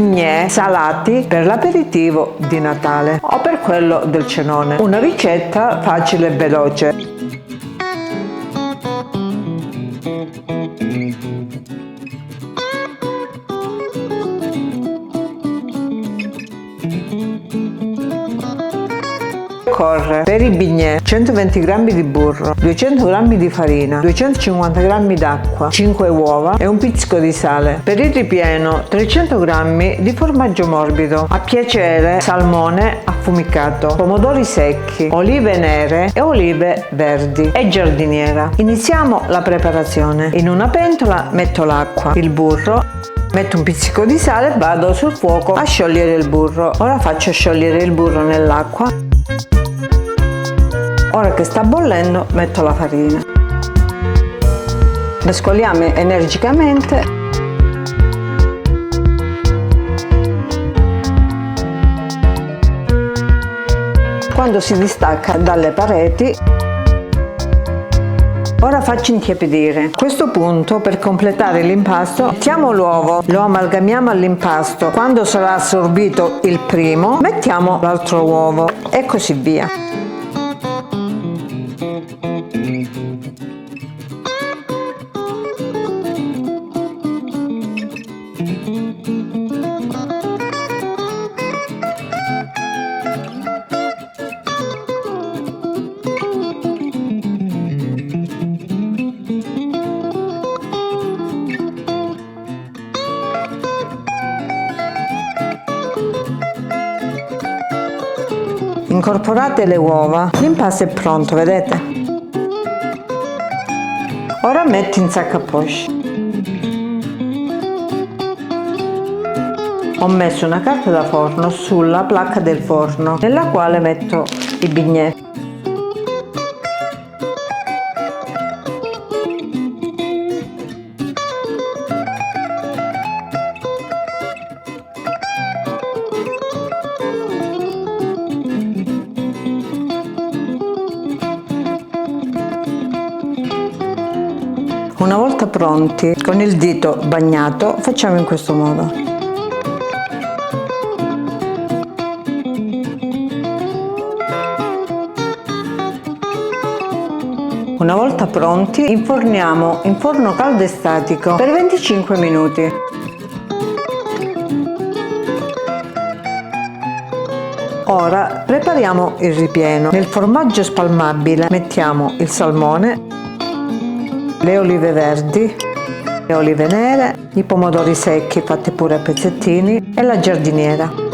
bignè salati per l'aperitivo di Natale o per quello del cenone. Una ricetta facile e veloce. Occorre per i bignè 120 g di burro, 200 g di farina, 250 g d'acqua, 5 uova e un pizzico di sale. Per il ripieno 300 g di formaggio morbido, a piacere salmone affumicato, pomodori secchi, olive nere e olive verdi e giardiniera. Iniziamo la preparazione. In una pentola metto l'acqua, il burro, metto un pizzico di sale e vado sul fuoco a sciogliere il burro. Ora faccio sciogliere il burro nell'acqua. Ora che sta bollendo metto la farina. Mescoliamo energicamente. Quando si distacca dalle pareti, ora faccio intiepidire. A questo punto, per completare l'impasto, mettiamo l'uovo, lo amalgamiamo all'impasto. Quando sarà assorbito il primo, mettiamo l'altro uovo e così via. Incorporate le uova, l'impasto è pronto, vedete? Ora metto in sac à poche. Ho messo una carta da forno sulla placca del forno, nella quale metto i bignè. Una volta pronti, con il dito bagnato, facciamo in questo modo. Una volta pronti, inforniamo in forno caldo e statico per 25 minuti. Ora prepariamo il ripieno. Nel formaggio spalmabile mettiamo il salmone, le olive verdi, le olive nere, i pomodori secchi fatti pure a pezzettini e la giardiniera.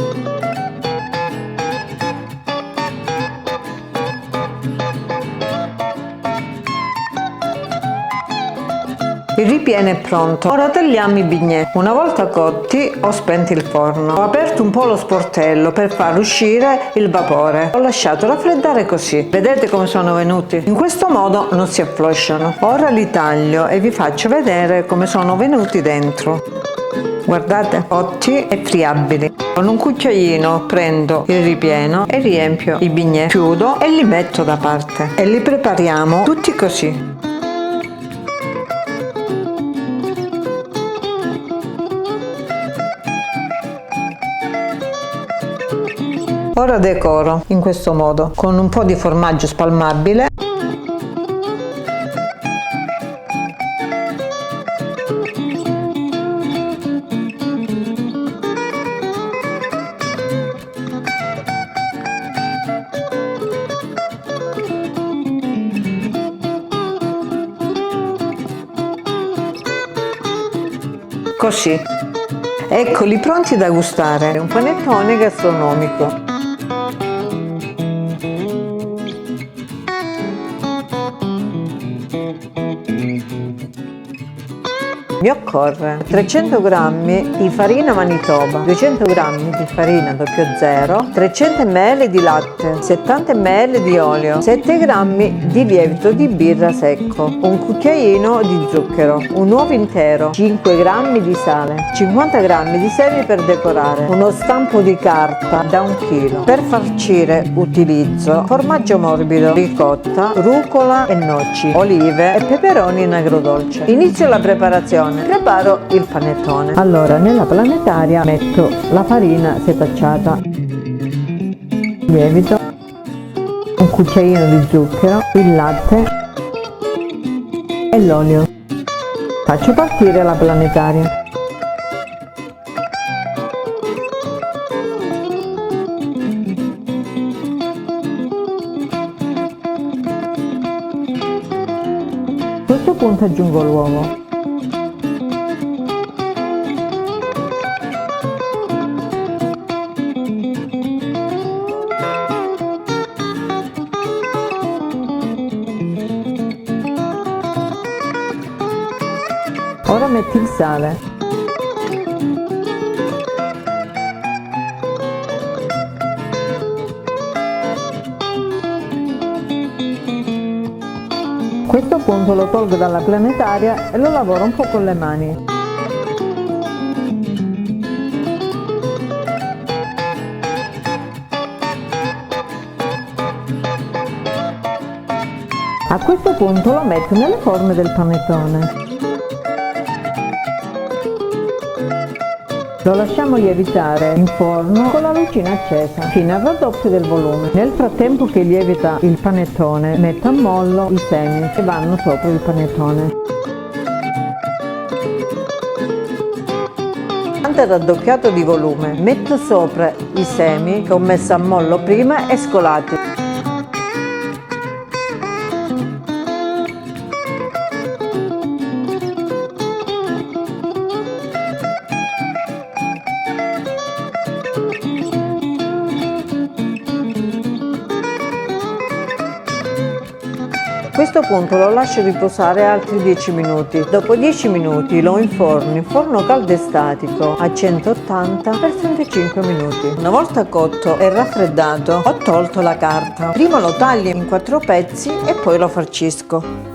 Il ripieno è pronto. Ora tagliamo i bignè. Una volta cotti ho spento il forno. Ho aperto un po' lo sportello per far uscire il vapore. Ho lasciato raffreddare così. Vedete come sono venuti? In questo modo non si afflosciano. Ora li taglio e vi faccio vedere come sono venuti dentro. Guardate, cotti e friabili. Con un cucchiaino prendo il ripieno e riempio i bignè. Chiudo e li metto da parte. E li prepariamo tutti così. Ora decoro in questo modo con un po' di formaggio spalmabile, così. Eccoli pronti da gustare. Un panettone gastronomico. Mi occorre 300 g di farina Manitoba, 200 g di farina 00, 300 ml di latte, 70 ml di olio, 7 g di lievito di birra secco, un cucchiaino di zucchero, un uovo intero, 5 g di sale, 50 g di semi per decorare, uno stampo di carta da 1 kg. Per farcire utilizzo formaggio morbido, ricotta, rucola e noci, olive e peperoni in agrodolce. Inizio la preparazione. panettone. Preparo il panettone. Allora, nella planetaria metto la farina setacciata, lievito, un cucchiaino di zucchero, il latte e l'olio. Faccio partire la planetaria. A questo punto aggiungo l'uovo. Ora metti il sale. A questo punto lo tolgo dalla planetaria e lo lavoro un po' con le mani. A questo punto lo metto nelle forme del panettone. Lo lasciamo lievitare in forno con la lucina accesa fino al raddoppio del volume. Nel frattempo che lievita il panettone metto a mollo i semi che vanno sopra il panettone. Durante il raddoppiato di volume metto sopra i semi che ho messo a mollo prima e scolati. A questo punto lo lascio riposare altri 10 minuti. Dopo 10 minuti lo inforno in forno caldo e statico a 180 per 35 minuti. Una volta cotto e raffreddato ho tolto la carta. Prima lo taglio in 4 pezzi e poi lo farcisco.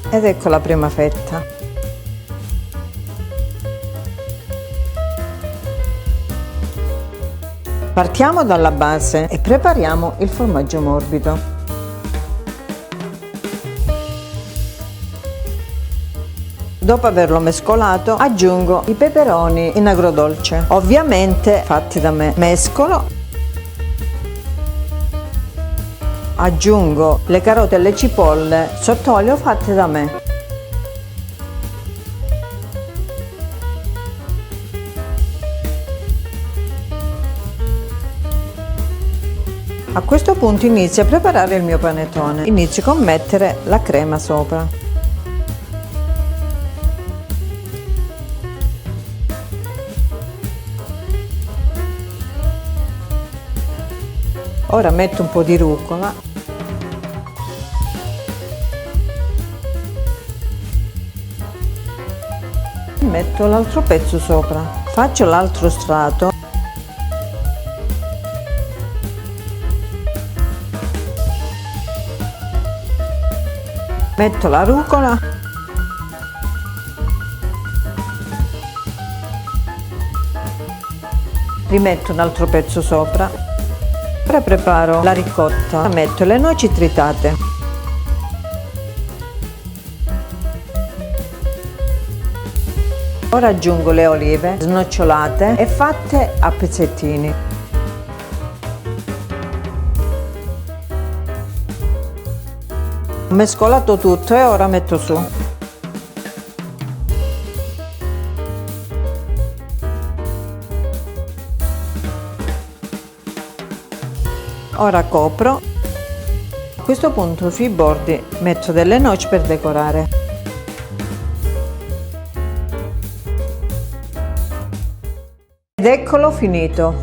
Ed ecco la prima fetta. Partiamo dalla base e prepariamo il formaggio morbido. Dopo averlo mescolato aggiungo i peperoni in agrodolce, ovviamente fatti da me. Mescolo. Aggiungo le carote e le cipolle sott'olio fatte da me. A questo punto inizio a preparare il mio panettone. Inizio con mettere la crema sopra. Ora metto un po' di rucola. Metto l'altro pezzo sopra. Faccio l'altro strato. Metto la rucola. Rimetto un altro pezzo sopra. Ora preparo la ricotta. Metto le noci tritate. Ora aggiungo le olive snocciolate e fatte a pezzettini. Ho mescolato tutto e ora metto su. Ora copro. A questo punto sui bordi metto delle noci per decorare. Ed eccolo finito.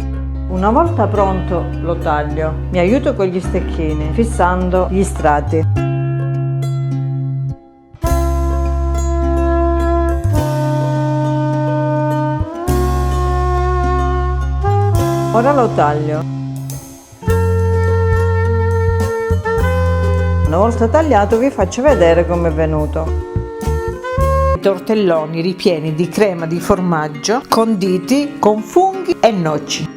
Una volta pronto lo taglio. Mi aiuto con gli stecchini, fissando gli strati. Ora lo taglio. Una volta tagliato vi faccio vedere come è venuto. tortelloni ripieni di crema di formaggio conditi con funghi e noci.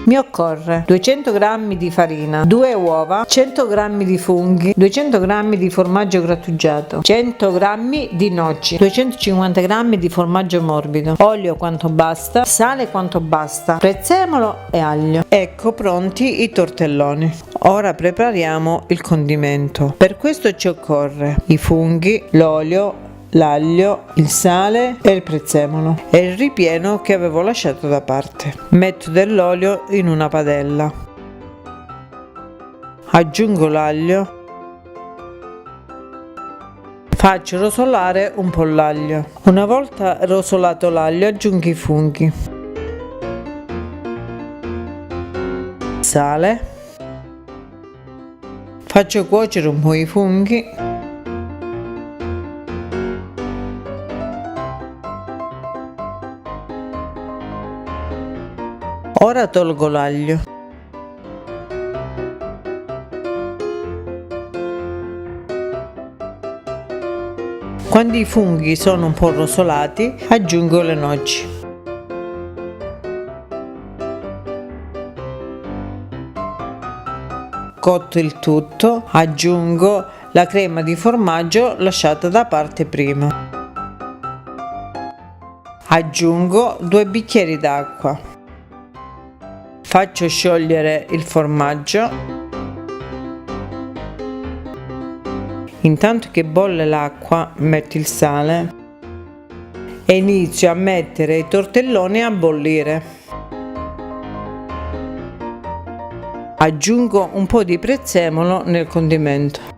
Mi occorre 200 g di farina, 2 uova, 100 g di funghi, 200 g di formaggio grattugiato, 100 g di noci, 250 g di formaggio morbido, olio quanto basta, sale quanto basta, prezzemolo e aglio. Ecco pronti i tortelloni. Ora prepariamo il condimento. Per questo ci occorre i funghi, l'olio, l'aglio, il sale e il prezzemolo e il ripieno che avevo lasciato da parte. Metto dell'olio in una padella, aggiungo l'aglio, faccio rosolare un po' l'aglio. Una volta rosolato l'aglio aggiungo i funghi, sale, faccio cuocere un po' i funghi. Ora tolgo l'aglio. Quando i funghi sono un po' rosolati, aggiungo le noci. Cotto il tutto, aggiungo la crema di formaggio lasciata da parte prima. Aggiungo 2 bicchieri d'acqua. Faccio sciogliere il formaggio. Intanto che bolle l'acqua, metto il sale e inizio a mettere i tortelloni a bollire. Aggiungo un po' di prezzemolo nel condimento.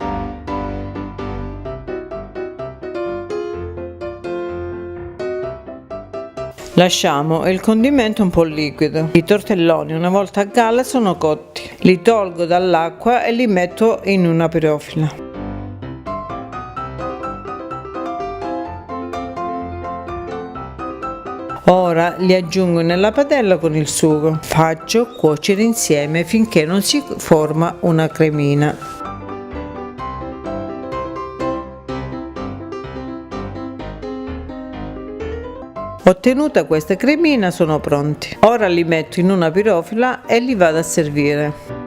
Lasciamo il condimento un po' liquido. I tortelloni una volta a galla sono cotti. Li tolgo dall'acqua e li metto in una pirofila. Ora li aggiungo nella padella con il sugo. Faccio cuocere insieme finché non si forma una cremina. Ottenuta questa cremina sono pronti. Ora li metto in una pirofila e li vado a servire.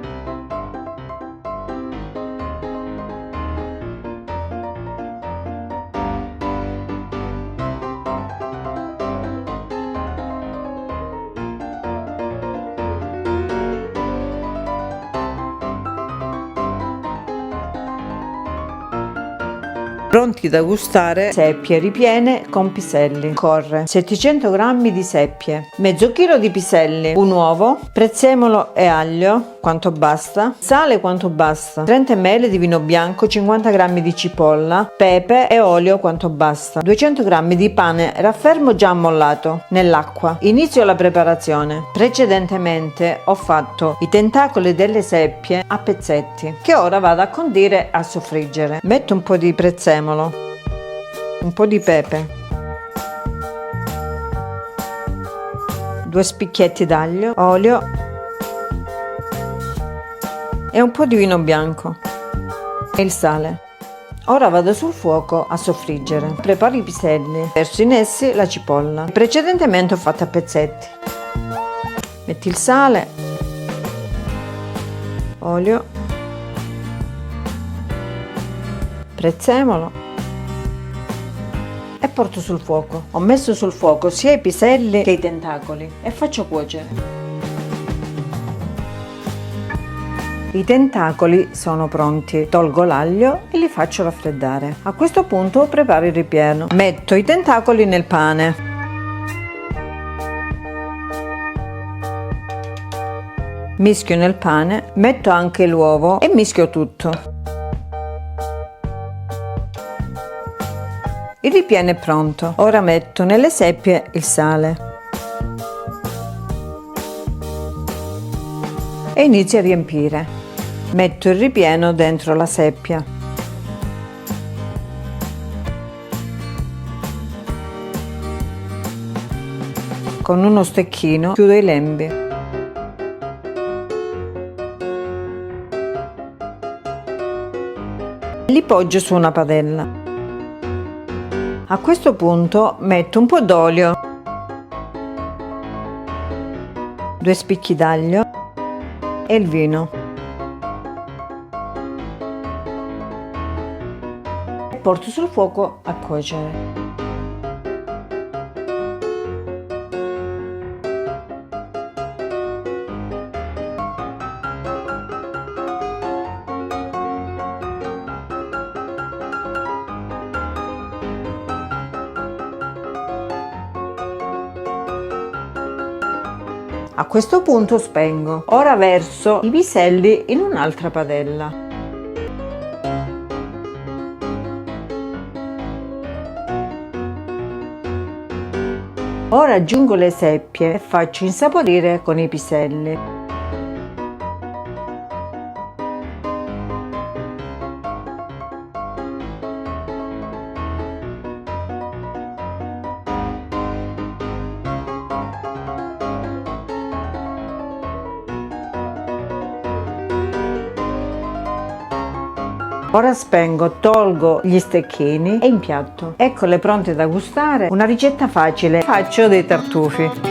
Pronti da gustare seppie ripiene con piselli. Corre 700 g di seppie, mezzo chilo di piselli, un uovo, prezzemolo e aglio quanto basta, sale quanto basta, 30 ml di vino bianco, 50 g di cipolla, pepe e olio quanto basta, 200 g di pane raffermo già ammollato nell'acqua. Inizio la preparazione. Precedentemente ho fatto i tentacoli delle seppie a pezzetti che ora vado a condire a soffriggere. Metto un po' di prezzemolo, un po' di pepe, 2 spicchietti d'aglio, olio e un po' di vino bianco e il sale. Ora vado sul fuoco a soffriggere. Preparo i piselli, verso in essi la cipolla, precedentemente ho fatto a pezzetti. Metti il sale, olio, prezzemolo e porto sul fuoco. Ho messo sul fuoco sia i piselli che i tentacoli e faccio cuocere. I tentacoli sono pronti, tolgo l'aglio e li faccio raffreddare. A questo punto preparo il ripieno. Metto i tentacoli nel pane. Mischio nel pane, metto anche l'uovo e mischio tutto. Il ripieno è pronto. Ora metto nelle seppie il sale e inizio a riempire. Metto il ripieno dentro la seppia. Con uno stecchino chiudo i lembi. Li poggio su una padella. A questo punto metto un po' d'olio, 2 spicchi d'aglio e il vino. E porto sul fuoco a cuocere. A questo punto spengo. Ora verso i piselli in un'altra padella. Ora aggiungo le seppie e faccio insaporire con i piselli. Ora spengo, tolgo gli stecchini e impiatto. Eccole pronte da gustare. Una ricetta facile. Faccio dei tartufi.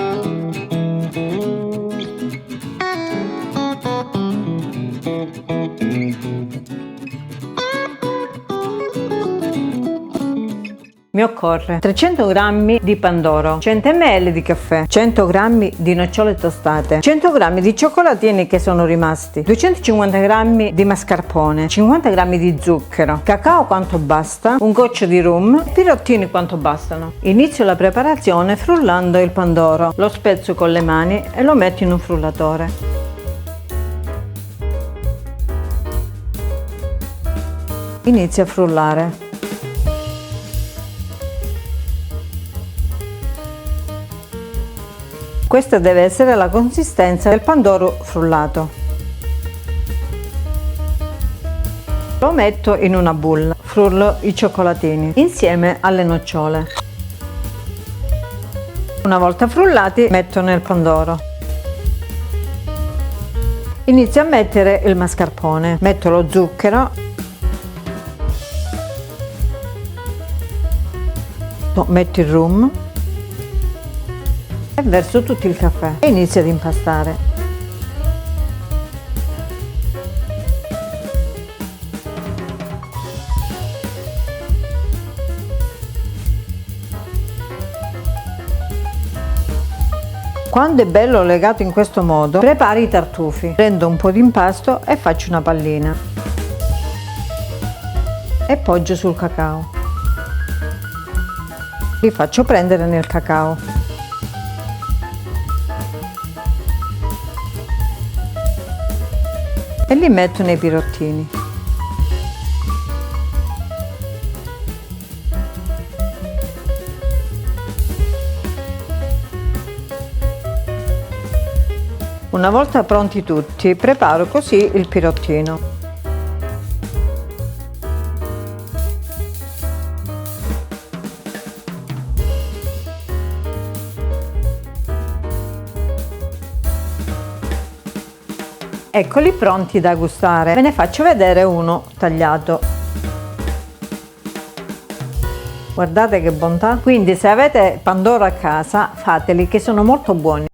Mi occorre 300 g di pandoro, 100 ml di caffè, 100 g di nocciole tostate, 100 g di cioccolatini che sono rimasti, 250 g di mascarpone, 50 g di zucchero, cacao quanto basta, un goccio di rum, pirottini quanto bastano. Inizio la preparazione frullando il pandoro, lo spezzo con le mani e lo metto in un frullatore. Inizio a frullare. Questa deve essere la consistenza del pandoro frullato. Lo metto in una bolla, frullo i cioccolatini insieme alle nocciole. Una volta frullati metto nel pandoro. Inizio a mettere il mascarpone, metto lo zucchero, metto il rum e verso tutto il caffè e inizio ad impastare. Quando è bello legato in questo modo, preparo i tartufi. Prendo un po' di impasto e faccio una pallina e poggio sul cacao. Li faccio prendere nel cacao. E li metto nei pirottini. Una volta pronti tutti, preparo così il pirottino. Eccoli pronti da gustare. Ve ne faccio vedere uno tagliato. Guardate che bontà. Quindi se avete pandoro a casa, fateli che sono molto buoni.